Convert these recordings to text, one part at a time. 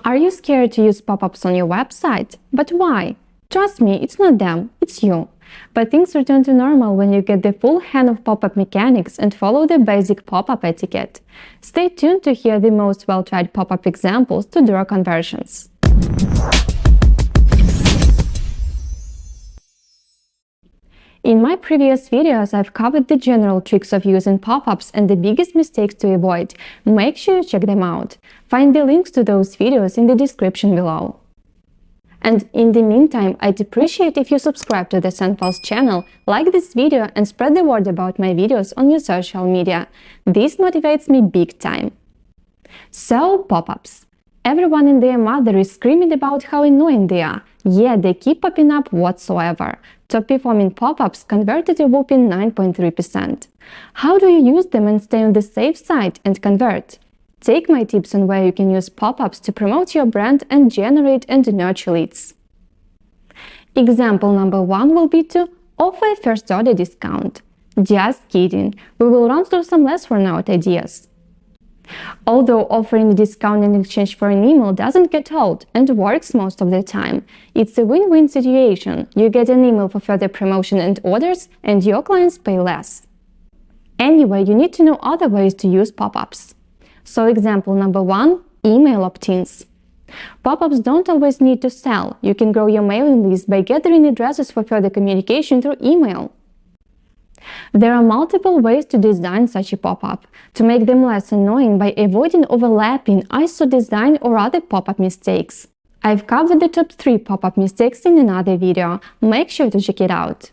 Are you scared to use pop-ups on your website? But why? Trust me, it's not them, it's you. But things return to normal when you get the full hang of pop-up mechanics and follow the basic pop-up etiquette. Stay tuned to hear the most well-tried pop-up examples to draw conversions. In my previous videos, I've covered the general tricks of using pop-ups and the biggest mistakes to avoid. Make sure you check them out. Find the links to those videos in the description below. And in the meantime, I'd appreciate if you subscribe to the Sandpulse channel, like this video and spread the word about my videos on your social media. This motivates me big time. So, pop-ups. Everyone and their mother is screaming about how annoying they are, yet they keep popping up whatsoever. Top-performing pop-ups converted a whopping 9.3%. How do you use them and stay on the safe side and convert? Take my tips on where you can use pop-ups to promote your brand and generate and nurture leads. Example number 1 will be to offer a first order discount. Just kidding, we will run through some less worn out ideas. Although offering a discount in exchange for an email doesn't get old and works most of the time, it's a win-win situation. You get an email for further promotion and orders, and your clients pay less. Anyway, you need to know other ways to use pop-ups. So example number 1, email opt-ins. Pop-ups don't always need to sell. You can grow your mailing list by gathering addresses for further communication through email. There are multiple ways to design such a pop-up, to make them less annoying by avoiding overlapping ISO design or other pop-up mistakes. I've covered the top 3 pop-up mistakes in another video, make sure to check it out.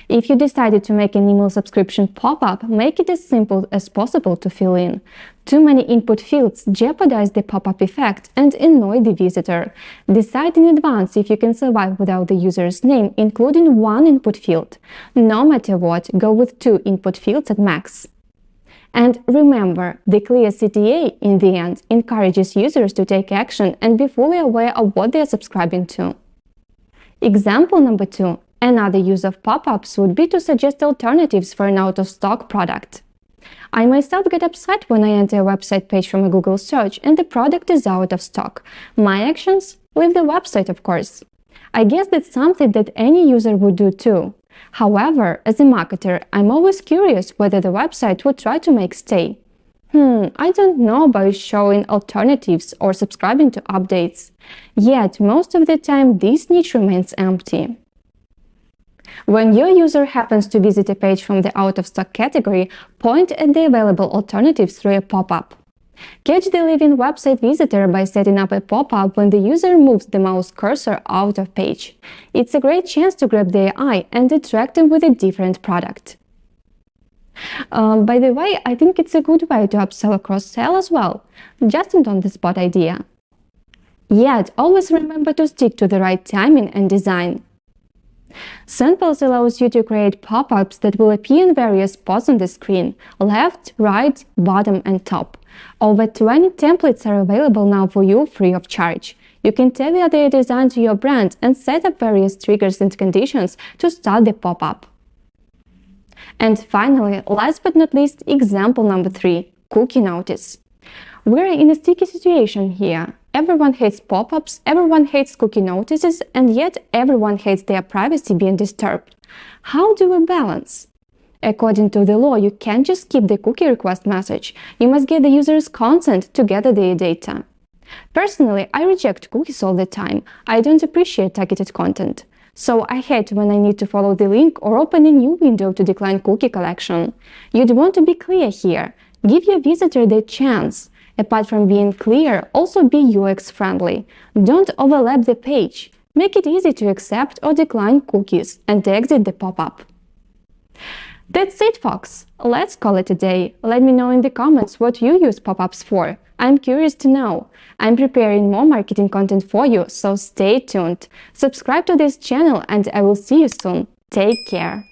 If you decided to make an email subscription pop-up, make it as simple as possible to fill in. Too many input fields jeopardize the pop-up effect and annoy the visitor. Decide in advance if you can survive without the user's name, including 1 input field. No matter what, go with 2 input fields at max. And remember, the clear CTA, in the end, encourages users to take action and be fully aware of what they are subscribing to. Example number 2. Another use of pop-ups would be to suggest alternatives for an out-of-stock product. I myself get upset when I enter a website page from a Google search and the product is out of stock. My actions? Leave the website, of course. I guess that's something that any user would do too. However, as a marketer, I'm always curious whether the website would try to make stay. I don't know about showing alternatives or subscribing to updates. Yet, most of the time, this niche remains empty. When your user happens to visit a page from the out-of-stock category, point at the available alternatives through a pop-up. Catch the leaving website visitor by setting up a pop-up when the user moves the mouse cursor out of page. It's a great chance to grab their eye and attract them with a different product. By the way, I think it's a good way to upsell or cross-sell as well. Just an on-the-spot idea. Yet, always remember to stick to the right timing and design. Sandpulse allows you to create pop-ups that will appear in various spots on the screen – left, right, bottom and top. Over 20 templates are available now for you free of charge. You can tailor their design to your brand and set up various triggers and conditions to start the pop-up. And finally, last but not least, example number 3 – cookie notice. We're in a sticky situation here. Everyone hates pop-ups, everyone hates cookie notices, and yet everyone hates their privacy being disturbed. How do we balance? According to the law, you can't just keep the cookie request message. You must get the user's consent to gather their data. Personally, I reject cookies all the time. I don't appreciate targeted content. So I hate when I need to follow the link or open a new window to decline cookie collection. You'd want to be clear here. Give your visitor the chance. Apart from being clear, also be UX friendly. Don't overlap the page. Make it easy to accept or decline cookies and exit the pop-up. That's it, folks. Let's call it a day. Let me know in the comments what you use pop-ups for. I'm curious to know. I'm preparing more marketing content for you, so stay tuned. Subscribe to this channel and I will see you soon. Take care.